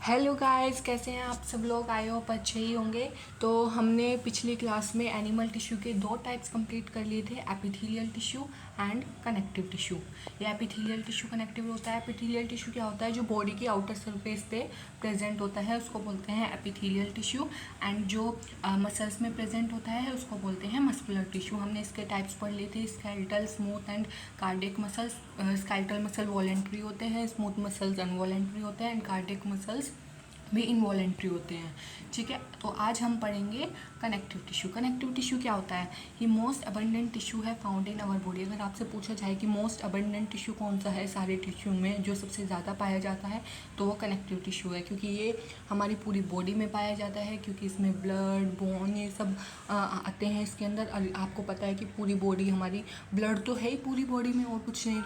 Hello guys, कैसे हैं आप सब लोग? आई होप अच्छे ही होंगे। तो हमने पिछली क्लास में एनिमल टिश्यू के दो टाइप्स कंप्लीट कर लिए थे, epithelial tissue and connective tissue. ये एपिथेलियल टिश्यू कनेक्टिव होता है। एपिथेलियल टिश्यू क्या होता है? जो बॉडी की आउटर सरफेस पे प्रेजेंट होता है उसको बोलते हैं एपिथेलियल टिश्यू, एंड जो मसल्स में प्रेजेंट होता है उसको बोलते हैं मस्कुलर टिश्यू। हमने इसके टाइप्स पढ़ लिए थे, skeletal, smooth and cardiac muscles. Skeletal muscle voluntary होते हैं, स्मूथ मसल्स अनवॉलेंट्री होते हैं, एंड कार्डियक मसल्स भी इनवॉलेंट्री होते हैं। ठीक है, तो आज हम पढ़ेंगे कनेक्टिव टिश्यू। कनेक्टिव टिश्यू क्या होता है? ये मोस्ट अबंडेंट टिश्यू है फाउंड इन आवर बॉडी। अगर आपसे पूछा जाए कि मोस्ट अबंडेंट टिश्यू कौन सा है सारे टिश्यू में, जो सबसे ज़्यादा पाया जाता है, तो वो कनेक्टिव टिश्यू है, क्योंकि ये हमारी पूरी बॉडी में पाया जाता है, क्योंकि इसमें ब्लड, बोन, ये सब आते हैं इसके अंदर। और आपको पता है कि पूरी बॉडी हमारी ब्लड तो है ही पूरी बॉडी में, और कुछ नहीं।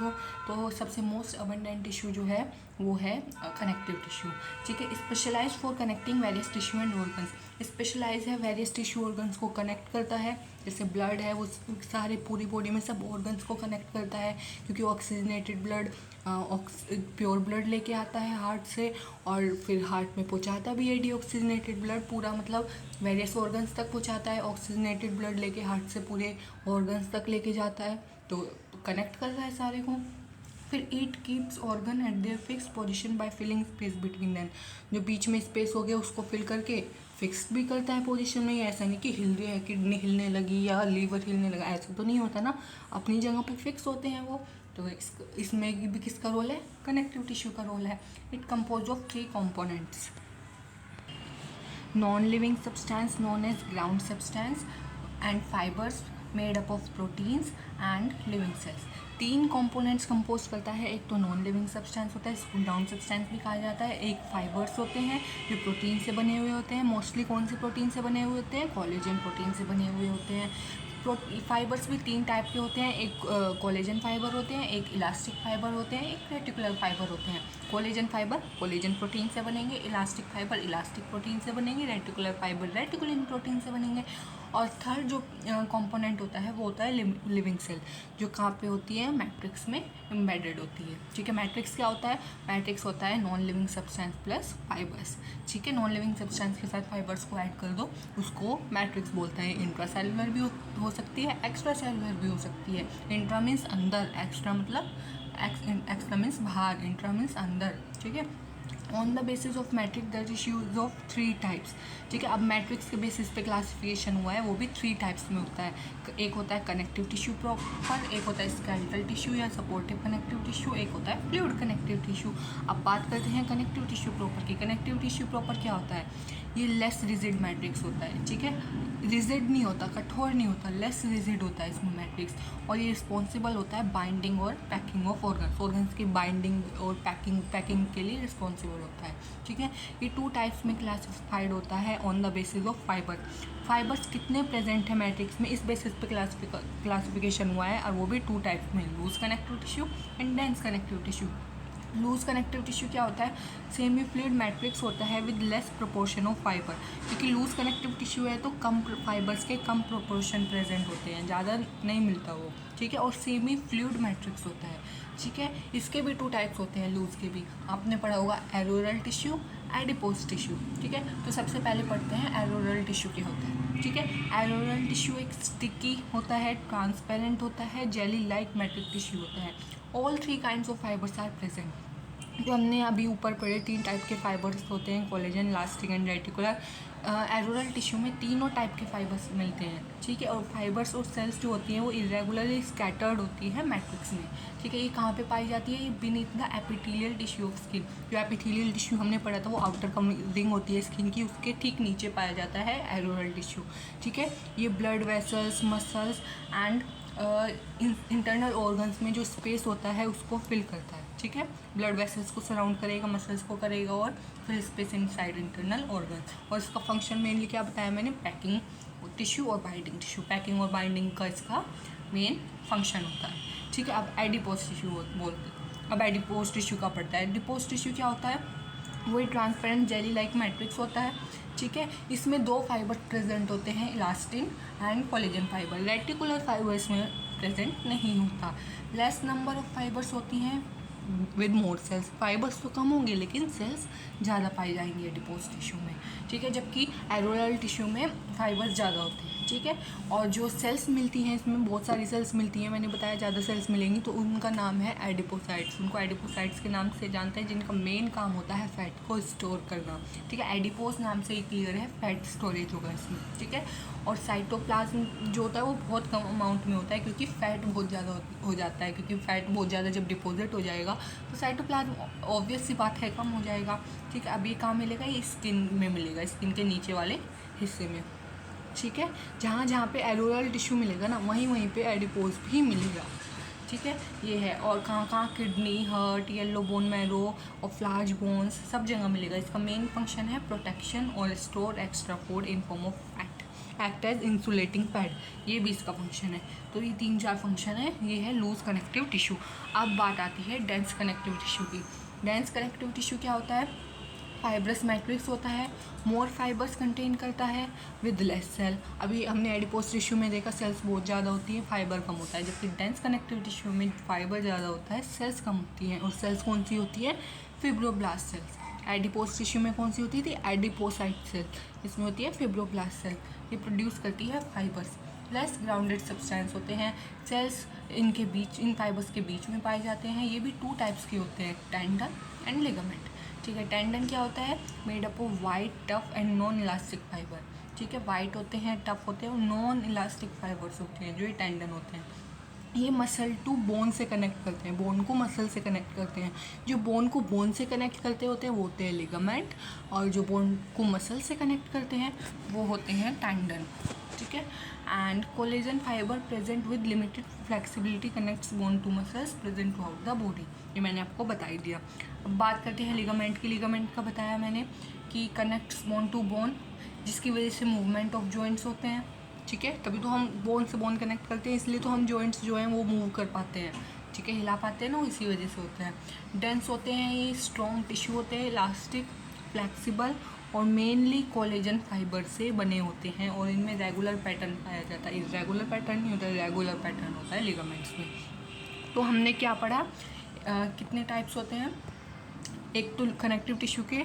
तो सबसे मोस्ट अबंडेंट टिश्यू जो है वो है कनेक्टिव टिश्यू। ठीक है, specialise for connecting various tissue and organs. Specialise है, वेरियस टिश्यू ऑर्गन्स को कनेक्ट करता है। जैसे ब्लड है, वो सारे पूरी बॉडी में सब ऑर्गन्स को कनेक्ट करता है, क्योंकि ऑक्सीजनेटेड ब्लड प्योर ब्लड लेके आता है हार्ट से, और फिर हार्ट में पहुंचाता भी है डीऑक्सीजनेटेड ब्लड पूरा, मतलब वेरियस ऑर्गन्स तक पहुंचाता है। ऑक्सीजनेटेड ब्लड लेके हार्ट से पूरे ऑर्गन्स तक लेके जाता है, तो कनेक्ट कर रहा है सारे को। फिर it keeps organ at their fix position by filling space between them. जो बीच में स्पेस हो गया उसको फिल करके फिक्स भी करता है पोजीशन में। ऐसा नहीं कि हिल रही है, किडनी हिलने लगी या लीवर हिलने लगा, ऐसा तो नहीं होता ना, अपनी जगह पे फिक्स होते हैं वो। तो इसमें भी किसका रोल है? कनेक्टिव टिश्यू का रोल है। It compose of 3 components: non living substance known as ground substance, and fibres made up of proteins and living cells. 3 components compose करता है। एक तो नॉन लिविंग सब्सटेंस होता है, इसको ग्राउंड सब्सटेंस भी कहा जाता है। एक फाइबर्स होते हैं जो प्रोटीन से बने हुए होते हैं। मोस्टली कौन से प्रोटीन से बने हुए होते हैं? कोलेजन प्रोटीन से बने हुए होते हैं। फाइबर्स भी 3 टाइप के होते हैं, एक कोलेजन फाइबर होते हैं, एक इलास्टिक फाइबर होते हैं, एक रेटिकुलर फाइबर होते हैं। कोलेजन फाइबर कोलेजन प्रोटीन से बनेंगे, इलास्टिक फाइबर इलास्टिक प्रोटीन से बनेंगे, रेटिकुलर फाइबर रेटिकुलिन प्रोटीन से बनेंगे। और थर्ड जो कंपोनेंट होता है वो होता है लिविंग सेल, जो कहाँ पे होती है? मैट्रिक्स में एम्बेडेड होती है। ठीक है, मैट्रिक्स क्या होता है? मैट्रिक्स होता है non living substance plus fibres. ठीक है, नॉन लिविंग सब्सटेंस के साथ फाइबर्स को ऐड कर दो, उसको मैट्रिक्स बोलते हैं। इंट्रासेलुलर भी हो सकती है, एक्स्ट्रा सेलुलर भी हो सकती है। इंट्रा मीन्स अंदर, एक्स्ट्रा मतलब एक्स्ट्रा मीन्स बाहर, इंट्रा मीन्स अंदर। ठीक है, on the basis of matrix the tissues of 3 types. ठीक है, अब मैट्रिक्स के बेसिस पे क्लासिफिकेशन हुआ है, वो भी 3 टाइप्स में होता है। एक होता है कनेक्टिव टिश्यू प्रॉपर, एक होता है स्केलेटल टिश्यू या सपोर्टिव कनेक्टिव टिश्यू, एक होता है फ्लूइड कनेक्टिव टिश्यू। अब बात करते हैं कनेक्टिव टिश्यू प्रॉपर की। कनेक्टिव टिश्यू प्रॉपर क्या होता है? ये लेस रिजिड मैट्रिक्स होता है। ठीक है, रिजिड नहीं होता, कठोर नहीं होता, लेस रिजिड होता है इसमें मैट्रिक्स। और ये रिस्पॉन्सिबल होता है बाइंडिंग और पैकिंग ऑफ ऑर्गन्स की बाइंडिंग और पैकिंग के लिए रिस्पॉन्सिबल होता है। ठीक है, ये 2 टाइप्स में क्लासिफाइड होता है on the basis of fibres कितने प्रेजेंट है मैट्रिक्स में, इस बेसिस पे क्लासिफिकेशन हुआ है, और वो भी 2 टाइप्स में, loose connective tissue and dense connective tissue. Loose connective tissue क्या होता है? सेमी फ्लूइड मैट्रिक्स होता है with less proportion of fibre. क्योंकि लूज कनेक्टिव टिश्यू है तो कम फाइबर्स के कम प्रोपोर्शन प्रेजेंट होते हैं, ज़्यादा नहीं मिलता वो। ठीक है, और सेमी फ्लूइड मैट्रिक्स होता है। ठीक है, इसके भी 2 टाइप्स होते हैं लूज के भी, आपने पढ़ा होगा एरोरल टिश्यू, एडिपोज टिश्यू। ठीक है, तो सबसे पहले पढ़ते हैं एरोरल टिश्यू क्या होता है। ठीक है, एरोरल टिश्यू एक स्टिकी होता है, ट्रांसपेरेंट होता है, जेली लाइक मैट्रिक टिश्यू होता है। All 3 kinds of fibres are present. जो हमने अभी ऊपर पढ़े 3 टाइप के फाइबर्स होते हैं, collagen, elastic and reticular. Areolar tissue में तीनों टाइप के फाइबर्स मिलते हैं। ठीक है, और फाइबर्स और सेल्स जो होती हैं वो इरेगुलरली स्कैटर्ड होती है मैट्रिक्स में। ठीक है, ये कहाँ पे पाई जाती है? ये beneath the epithelial tissue of skin. जो एपिथेलियल टिश्यू हमने पढ़ा था वो आउटर कवरिंग होती है स्किन की, उसके ठीक नीचे पाया जाता है एरोरल टिश्यू। ठीक है, ये blood vessels, muscles and internal organs में जो स्पेस होता है उसको फिल करता है। ठीक है, ब्लड वेसल्स को सराउंड करेगा, मसल्स को करेगा, और फिर स्पेस इनसाइड इंटरनल ऑर्गन्स। और इसका फंक्शन मेनली क्या बताया मैंने? पैकिंग टिश्यू और बाइंडिंग टिश्यू। पैकिंग और बाइंडिंग का इसका मेन फंक्शन होता है। ठीक है, अब एडिपोज टिश्यू बोलते हैं। अब एडिपोज टिश्यू का पड़ता है। एडिपोज टिश्यू क्या होता है? वही ट्रांसपेरेंट जेली लाइक मैट्रिक्स होता है। ठीक है, इसमें 2 फाइबर प्रेजेंट होते हैं, elastin and collagen fibre. Reticular fibre इसमें प्रेजेंट नहीं होता। लेस नंबर ऑफ फाइबर्स होती हैं विद मोर सेल्स। फाइबर्स तो कम होंगे लेकिन सेल्स ज़्यादा पाई जाएंगी एडिपोज टिश्यू में, ठीक है, जबकि एरोरल टिश्यू में फाइबर्स ज़्यादा होते हैं, ठीक है। और जो सेल्स मिलती हैं इसमें बहुत सारी सेल्स मिलती हैं, मैंने बताया ज़्यादा सेल्स मिलेंगी तो उनका नाम है एडिपोसाइट्स। उनको एडिपोसाइट्स के नाम से जानते हैं, जिनका मेन काम होता है फैट को स्टोर करना, ठीक है। एडिपोज नाम से ही क्लियर है, फैट स्टोरेज होगा इसमें, ठीक है। और साइटोप्लाज्म जो होता है वो बहुत कम अमाउंट में होता है, क्योंकि फैट बहुत ज़्यादा हो जाता है, क्योंकि फैट बहुत ज़्यादा जब डिपॉजिट हो जाएगा तो साइटोप्लाज्म ऑब्वियस सी बात है कम हो जाएगा, ठीक है। अब ये कहाँ मिलेगा, ये स्किन में मिलेगा, स्किन के नीचे वाले हिस्से में, ठीक है। जहाँ जहाँ पे एरोरल टिश्यू मिलेगा ना वहीं पे एडिपोज भी मिलेगा, ठीक है। ये है, और कहाँ कहाँ kidney, heart, yellow bone marrow और फ्लार्ज बोन्स सब जगह मिलेगा। इसका मेन फंक्शन है प्रोटेक्शन और store extra food in form of fat, act as insulating pad, ये भी इसका फंक्शन है। तो ये 3-4 फंक्शन है, ये है लूज कनेक्टिव टिश्यू। अब बात आती है डेंस कनेक्टिव टिश्यू की। डेंस कनेक्टिव टिश्यू क्या होता है, फाइब्रस मैट्रिक्स होता है, मोर फाइबर्स कंटेन करता है विद लेस सेल। अभी हमने एडिपोज टिश्यू में देखा सेल्स बहुत ज़्यादा होती हैं, फाइबर कम होता है, जबकि डेंस कनेक्टिव टिश्यू में फाइबर ज़्यादा होता है, सेल्स कम होती हैं। और सेल्स कौन सी होती है, फिब्रोब्लास्ट सेल्स। एडिपोज टिश्यू में कौन सी होती थी, एडिपोसाइट सेल, इसमें होती है फिब्रोब्लास्ट सेल। ये प्रोड्यूस करती है फाइबर्स। प्लस ग्राउंडेड सब्सटेंस होते हैं, सेल्स इनके बीच, इन फाइबर्स के बीच में पाए जाते हैं। ये भी 2 टाइप्स के होते हैं, टेंडन एंड लिगामेंट, ठीक है। टेंडन क्या होता है, made up of white, tough and non elastic fibre, ठीक है। वाइट होते हैं, टफ होते हैं और नॉन इलास्टिक फाइबर्स होते हैं जो ये टेंडन होते हैं। ये मसल टू बोन से कनेक्ट करते हैं, बोन को मसल से कनेक्ट करते हैं। जो बोन को बोन से कनेक्ट करते होते हैं वो होते हैं लिगामेंट, और जो बोन को मसल से कनेक्ट करते हैं वो होते हैं टेंडन, ठीक है। And collagen fibre present with limited flexibility connects bone to muscles present through out the, ये मैंने आपको बता ही दिया। अब बात करते हैं लिगामेंट की। लिगामेंट का बताया मैंने कि कनेक्ट्स बोन टू बोन, जिसकी वजह से मूवमेंट ऑफ जॉइंट्स होते हैं, ठीक है। तभी तो हम बोन से बोन कनेक्ट करते हैं, इसलिए तो हम जॉइंट्स जो हैं वो मूव कर पाते हैं, ठीक है, हिला पाते हैं ना, इसी वजह से होता है। डेंस होते हैं, ये स्ट्रॉन्ग टिश्यू होते हैं, इलास्टिक, फ्लेक्सिबल और मेनली कोलेजन फाइबर से बने होते हैं, और इनमें रेगुलर पैटर्न पाया जाता है। इरेगुलर पैटर्न नहीं होता, रेगुलर पैटर्न होता है लिगामेंट्स में। तो हमने क्या पढ़ा, कितने टाइप्स होते हैं, एक तो कनेक्टिव टिश्यू के,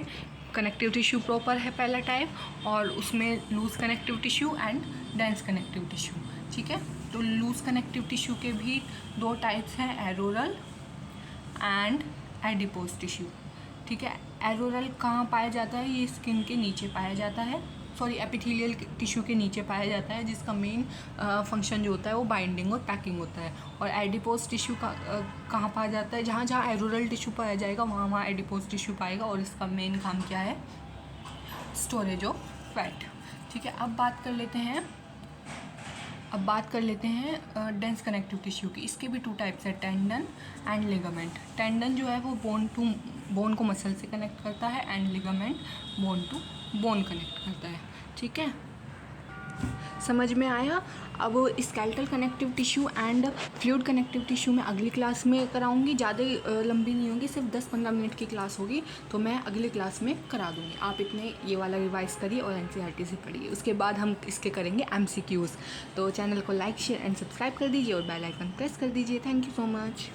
कनेक्टिव टिश्यू प्रॉपर है पहला टाइप, और उसमें loose connective tissue and dense connective tissue, ठीक है। तो लूज कनेक्टिव टिश्यू के भी 2 टाइप्स हैं, एरोरल एंड एडिपोज टिश्यू, ठीक है। एरोरल कहाँ पाया जाता है, ये स्किन के नीचे पाया जाता है, सॉरी एपिथेलियल टिश्यू के नीचे पाया जाता है, जिसका मेन फंक्शन जो होता है वो बाइंडिंग और पैकिंग होता है। और एडिपोज टिश्यू का कहाँ पाया जाता है, जहाँ जहाँ एरोरल टिश्यू पाया जाएगा वहाँ वहाँ एडिपोज टिश्यू पाएगा, और इसका मेन काम क्या है, स्टोरेज ऑफ फैट, ठीक है। अब बात कर लेते हैं डेंस कनेक्टिव टिश्यू की। इसके भी 2 टाइप्स है, टेंडन एंड लिगामेंट। टेंडन जो है वो बोन को मसल से कनेक्ट करता है, and ligament bone to bone connect करता है, ठीक है। समझ में आया। अब skeletal connective tissue and fluid connective tissue में अगली क्लास में कराऊंगी, ज़्यादा लंबी नहीं होगी, सिर्फ 10-15 मिनट की क्लास होगी, तो मैं अगली क्लास में करा दूंगी। आप इतने ये वाला रिवाइज करिए और NCERT से पढ़िए, उसके बाद हम इसके करेंगे MCQs। तो चैनल को लाइक, शेयर एंड सब्सक्राइब कर दीजिए और बेल आइकन प्रेस कर दीजिए। Thank you so much.